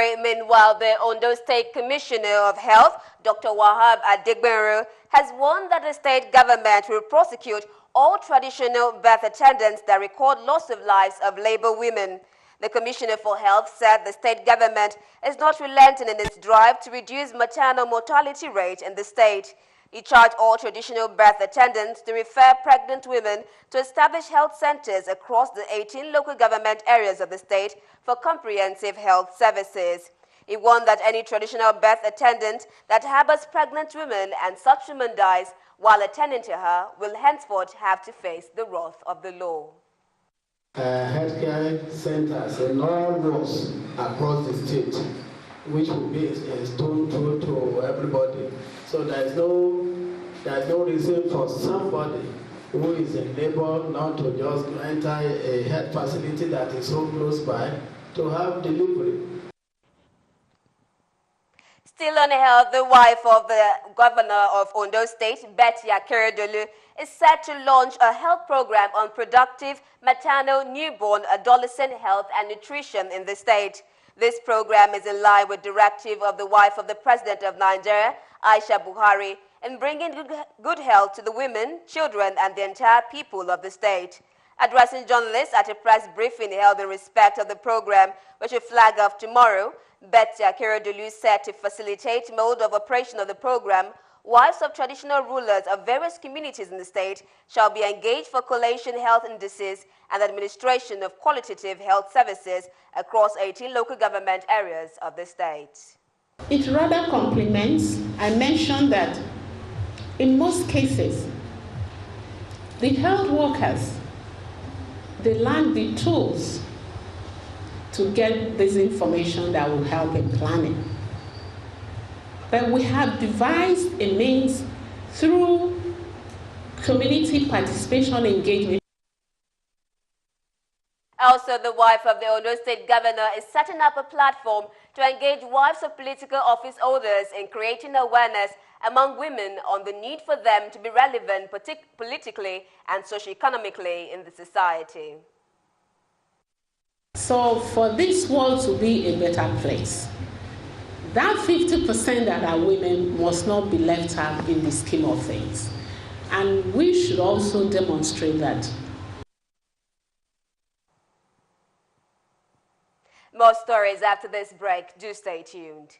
story, meanwhile, the Ondo State Commissioner of Health, Dr. Wahab Adegbenro, has warned that the state government will prosecute all traditional birth attendants that record loss of lives of labor women. The Commissioner for Health said the state government is not relenting in its drive to reduce maternal mortality rate in the state. He charged all traditional birth attendants to refer pregnant women to established health centers across the 18 local government areas of the state for comprehensive health services. He warned that any traditional birth attendant that harbors pregnant women and such woman dies while attending to her will henceforth have to face the wrath of the law. Healthcare centers in all wards across the state, which will be a stone throw to everybody. So there is no reason for somebody who is in labor not to just enter a health facility that is so close by to have delivery. Still on health, the wife of the governor of Ondo State, Betty Akeredolu, is set to launch a health program on productive maternal, newborn, adolescent health and nutrition in the state. This program is in line with directive of the wife of the President of Nigeria, Aisha Buhari, in bringing good health to the women, children, and the entire people of the state. Addressing journalists at a press briefing held in respect of the program, which will flag off tomorrow, Betty Akeredolu said to facilitate mode of operation of the program, wives of traditional rulers of various communities in the state shall be engaged for collation health indices and administration of qualitative health services across 18 local government areas of the state. It rather complements. I mentioned that in most cases, the health workers, they lack the tools to get this information that will help in planning. But we have devised a means through community participation engagement. Also, the wife of the Ondo State Governor is setting up a platform to engage wives of political office holders in creating awareness among women on the need for them to be relevant politically and socio-economically in the society. So for this world to be a better place, that 50% that are women must not be left out in the scheme of things. And we should also demonstrate that. More stories after this break. Do stay tuned.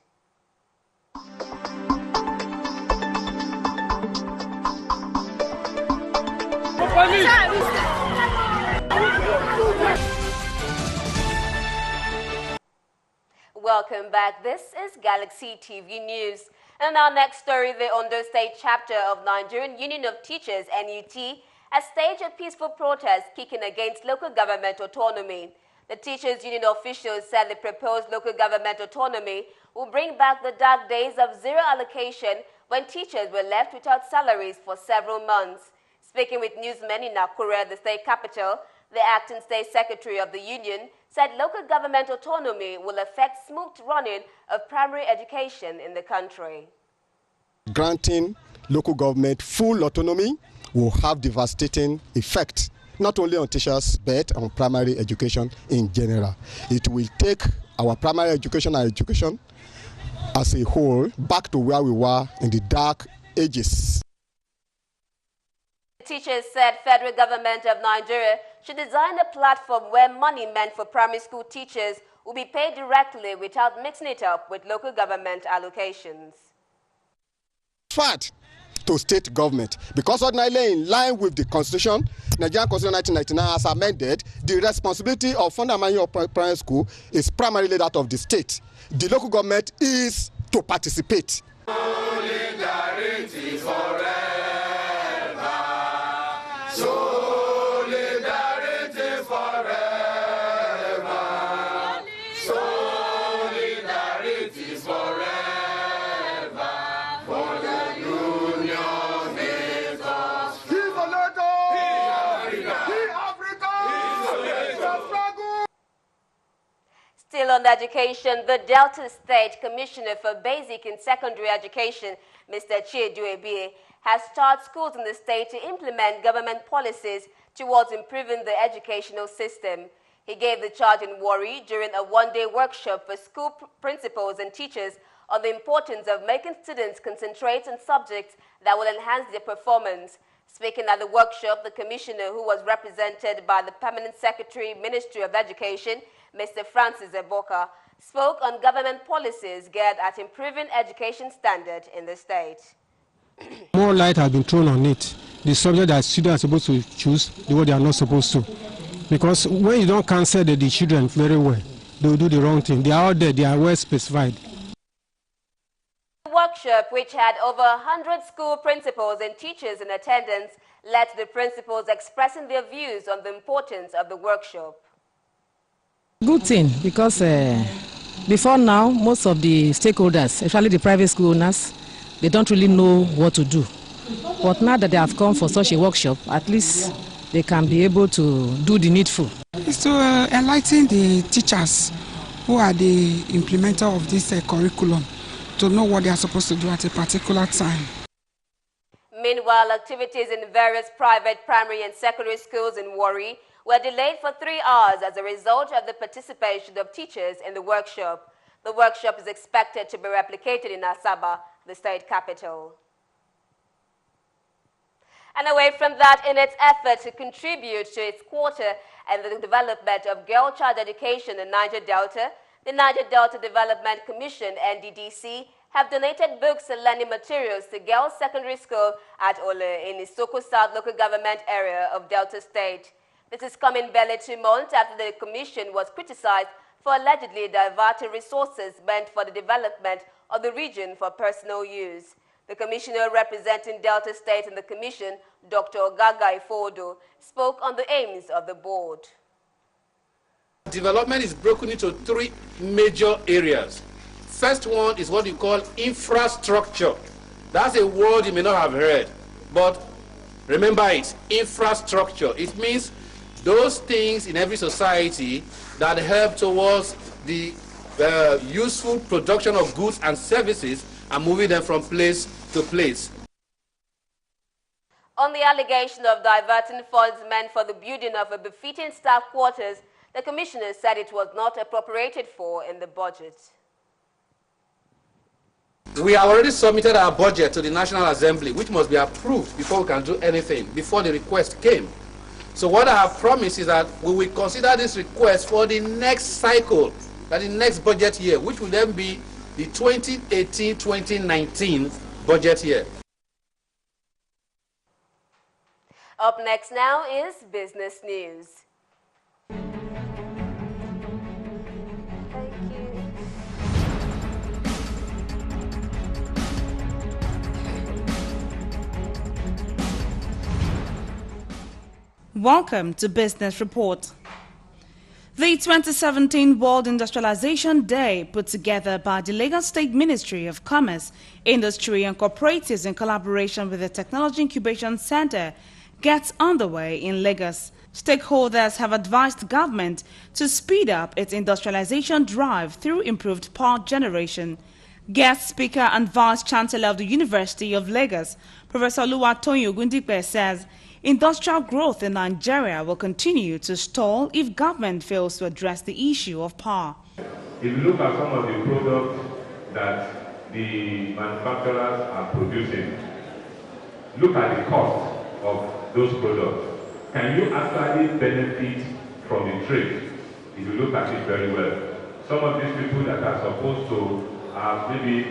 Welcome back. This is Galaxy TV News. And our next story, the Ondo State chapter of Nigerian Union of Teachers, NUT, has staged a peaceful protest kicking against local government autonomy. The teachers union officials said the proposed local government autonomy will bring back the dark days of zero allocation when teachers were left without salaries for several months. Speaking with newsmen in Akure, the state capital, the acting state secretary of the union said local government autonomy will affect smooth running of primary education in the country. Granting local government full autonomy will have devastating effect not only on teachers but on primary education in general. It will take our primary education and education as a whole back to where we were in the dark ages. Teachers said federal government of Nigeria should design a platform where money meant for primary school teachers will be paid directly without mixing it up with local government allocations. Fact to state government, because ordinarily in line with the Constitution, Nigerian Constitution 1999 as amended, the responsibility of fundamental primary school is primarily that of the state. The local government is to participate. Solidarity forever. Solidarity forever. Solidarity forever. For the union is us. He's a letter. He's Africa. He's a struggle. Still on education, the Delta State Commissioner for Basic and Secondary Education, Mr. Chiedu Ebie, has charged schools in the state to implement government policies towards improving the educational system. He gave the charge in Warri during a one-day workshop for school principals and teachers on the importance of making students concentrate on subjects that will enhance their performance. Speaking at the workshop, the commissioner, who was represented by the Permanent Secretary, Ministry of Education, Mr. Francis Eboka, spoke on government policies geared at improving education standard in the state. More light has been thrown on it. The subject that students are supposed to choose, the one they are not supposed to. Because when you don't counsel the children very well, they will do the wrong thing. They are out there, they are well specified. The workshop, which had over 100 school principals and teachers in attendance, led to the principals expressing their views on the importance of the workshop. Good thing, because before now, most of the stakeholders, especially the private school owners, they don't really know what to do. But now that they have come for such a workshop, at least they can be able to do the needful. It's to enlighten the teachers who are the implementer of this curriculum to know what they are supposed to do at a particular time. Meanwhile, activities in various private primary and secondary schools in Warri were delayed for 3 hours as a result of the participation of teachers in the workshop. The workshop is expected to be replicated in Asaba, the state capital. And away from that, in its effort to contribute to its quarter and the development of girl child education in Niger Delta, the Niger Delta Development Commission, NDDC, have donated books and learning materials to Girls Secondary School at Ole in the Isoko South local government area of Delta State. This is coming barely 2 months after the commission was criticized for allegedly diverting resources meant for the development of the region for personal use. The commissioner representing Delta State in the commission, Dr. Ogaga Ifodo, spoke on the aims of the board. Development is broken into 3 major areas. First one is what you call infrastructure. That's a word you may not have heard, but remember it, infrastructure. It means those things in every society that help towards the useful production of goods and services and moving them from place to place. On the allegation of diverting funds meant for the building of a befitting staff quarters, the commissioner said it was not appropriated for in the budget. We have already submitted our budget to the National Assembly, which must be approved before we can do anything, before the request came. So what I have promised is that we will consider this request for the next cycle, that the next budget year, which will then be the 2018-2019 budget year. Up next now is business news. Thank you. Welcome to Business Report. The 2017 World Industrialization Day, put together by the Lagos State Ministry of Commerce, Industry and Cooperatives in collaboration with the Technology Incubation Center, gets underway in Lagos. Stakeholders have advised government to speed up its industrialization drive through improved power generation. Guest speaker and Vice Chancellor of the University of Lagos, Professor Oluwatoyin Ogundipe, says industrial growth in Nigeria will continue to stall if government fails to address the issue of power. If you look at some of the products that the manufacturers are producing, look at the cost of those products. Can you actually benefit from the trade? If you look at it very well. Some of these people that are supposed to maybe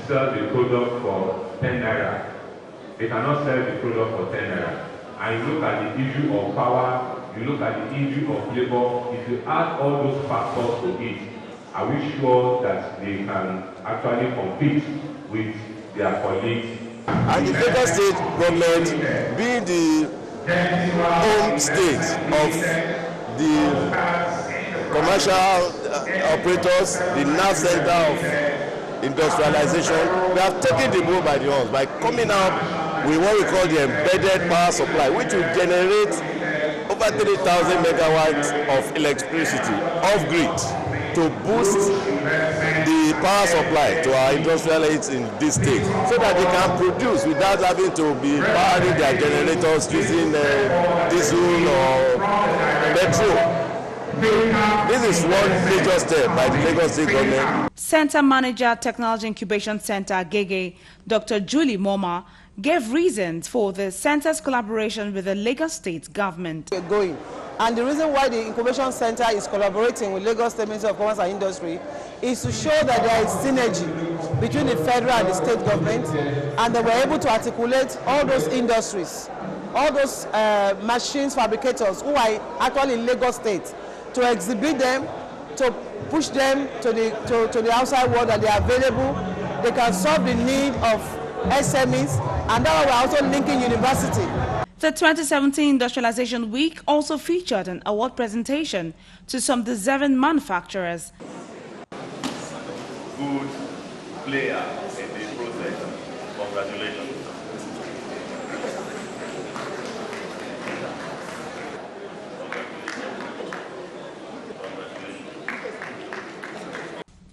sell the product for 10 naira, they cannot sell the product for 10 naira. And you look at the issue of power, you look at the issue of labor. If you add all those factors to it, are we sure that they can actually compete with their colleagues? And the Lagos State government, being the home state of the commercial operators, the nerve center of industrialization, we have taken the bull by the horns by coming out with what we call the embedded power supply, which will generate over 3,000 megawatts of electricity off-grid to boost the power supply to our industrialists in this state, so that they can produce without having to be powering their generators using diesel or petrol. This is one major step by the Lagos State government. Center Manager, Technology Incubation Center, Gege, Dr. Julie Moma, gave reasons for the center's collaboration with the Lagos State government. We're going. And the reason why the Incubation Center is collaborating with Lagos State Ministry of Commerce and Industry is to show that there is synergy between the federal and the state government, and that we're able to articulate all those industries, all those machines fabricators who are actually in Lagos State, to exhibit them, to push them to the outside world, that they are available. They can solve the need of SMEs, and that we're also linking university. The 2017 Industrialization Week also featured an award presentation to some deserving manufacturers. Good player in this process. Congratulations.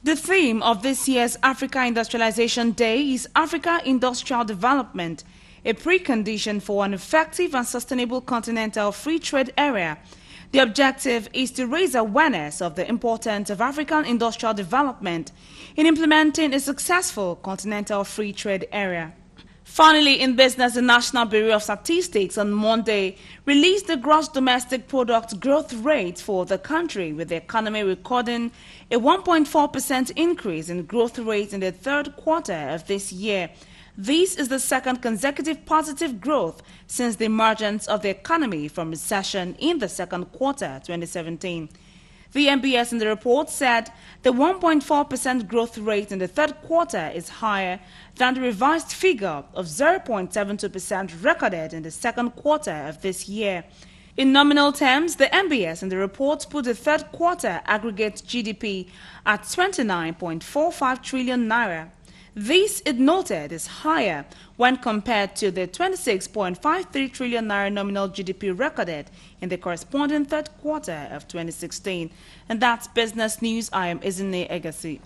The theme of this year's Africa Industrialization Day is Africa Industrial Development, a precondition for an effective and sustainable continental free trade area. The objective is to raise awareness of the importance of African industrial development in implementing a successful continental free trade area. Finally, in business, the National Bureau of Statistics on Monday released the gross domestic product growth rate for the country, with the economy recording a 1.4% increase in growth rate in the third quarter of this year. This is the second consecutive positive growth since the emergence of the economy from recession in the second quarter 2017. The NBS in the report said the 1.4% growth rate in the third quarter is higher than the revised figure of 0.72% recorded in the second quarter of this year. In nominal terms, the NBS in the report put the third quarter aggregate GDP at 29.45 trillion naira. This, it noted, is higher when compared to the 26.53 trillion naira nominal GDP recorded in the corresponding third quarter of 2016. And that's business news. I am Izine Egasi.